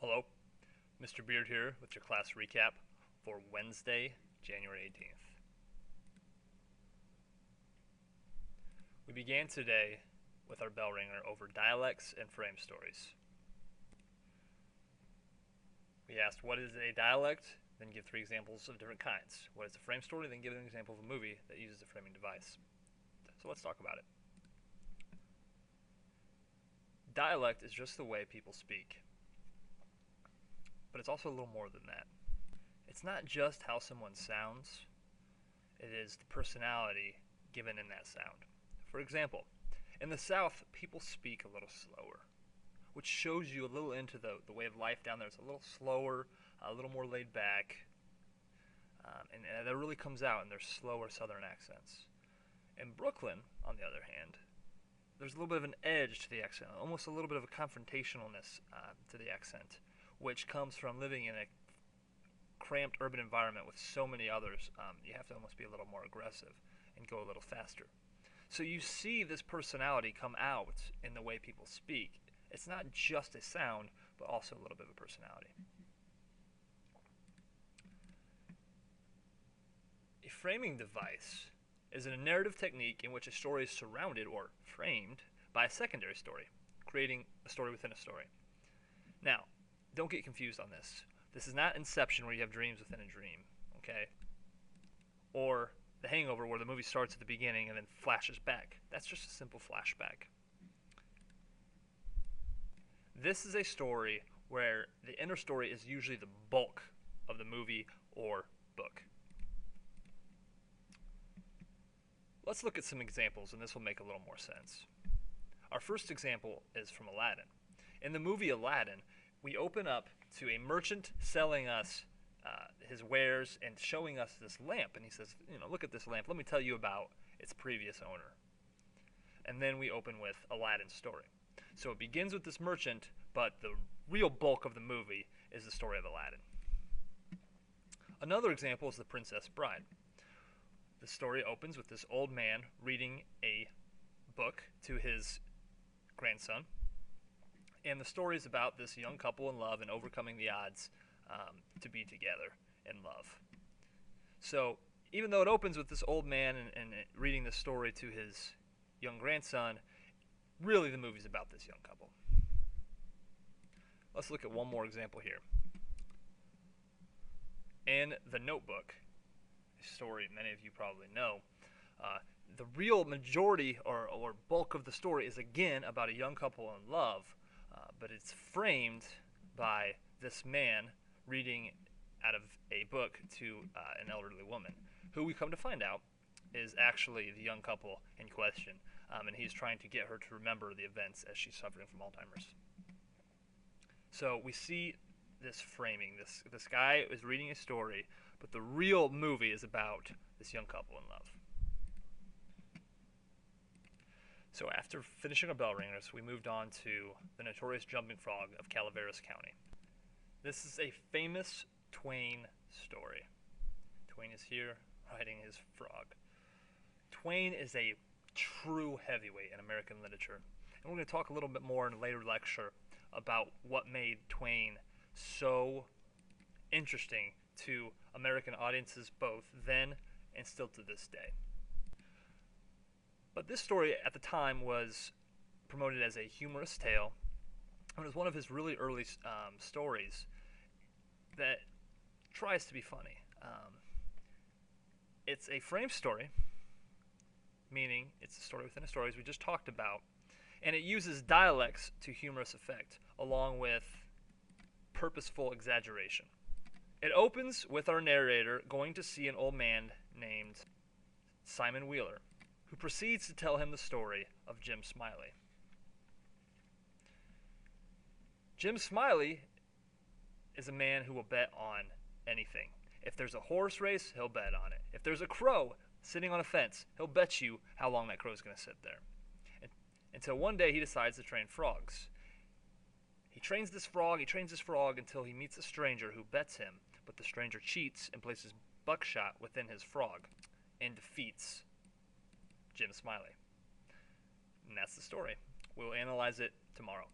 Hello, Mr. Beard here with your class recap for Wednesday, January 18th. We began today with our bell ringer over dialects and frame stories. We asked what is a dialect, then give 3 examples of different kinds. What is a frame story, then give an example of a movie that uses a framing device. So let's talk about it. Dialect is just the way people speak. But it's also a little more than that. It's not just how someone sounds, it is the personality given in that sound. For example, in the South, people speak a little slower, which shows you a little into the way of life down there. It's a little slower, a little more laid back, and that really comes out in their slower Southern accents. In Brooklyn, on the other hand, there's a little bit of an edge to the accent, almost a little bit of a confrontationalness to the accent, which comes from living in a cramped urban environment with so many others. You have to almost be a little more aggressive and go a little faster. So you see this personality come out in the way people speak. It's not just a sound, but also a little bit of a personality. A framing device is a narrative technique in which a story is surrounded or framed by a secondary story, creating a story within a story. Now, don't get confused on this. This is not Inception where you have dreams within a dream, okay? Or The Hangover where the movie starts at the beginning and then flashes back. That's just a simple flashback. This is a story where the inner story is usually the bulk of the movie or book. Let's look at some examples, and this will make a little more sense. Our first example is from Aladdin. In the movie Aladdin, we open up to a merchant selling us his wares and showing us this lamp. And he says, look at this lamp. Let me tell you about its previous owner. And then we open with Aladdin's story. So it begins with this merchant, but the real bulk of the movie is the story of Aladdin. Another example is The Princess Bride. The story opens with this old man reading a book to his grandson. And the story is about this young couple in love and overcoming the odds to be together in love. So even though it opens with this old man and reading the story to his young grandson, really the movie's about this young couple. Let's look at one more example here. In The Notebook, a story many of you probably know, the real majority or bulk of the story is again about a young couple in love, but it's framed by this man reading out of a book to an elderly woman, who we come to find out is actually the young couple in question, and he's trying to get her to remember the events as she's suffering from Alzheimer's. So we see this framing. This guy is reading a story, but the real movie is about this young couple in love. So after finishing our bell ringers, we moved on to the notorious jumping frog of Calaveras County. This is a famous Twain story. Twain is here riding his frog. Twain is a true heavyweight in American literature. And we're going to talk a little bit more in a later lecture about what made Twain so interesting to American audiences both then and still to this day. But this story at the time was promoted as a humorous tale. It was one of his really early stories that tries to be funny. It's a frame story, meaning it's a story within a story, as we just talked about, and it uses dialects to humorous effect, along with purposeful exaggeration. It opens with our narrator going to see an old man named Simon Wheeler, who proceeds to tell him the story of Jim Smiley. Jim Smiley is a man who will bet on anything. If there's a horse race, he'll bet on it. If there's a crow sitting on a fence, he'll bet you how long that crow is going to sit there. Until one day he decides to train frogs. He trains this frog until he meets a stranger who bets him, but the stranger cheats and places buckshot within his frog and defeats Jim Smiley. And that's the story. We'll analyze it tomorrow.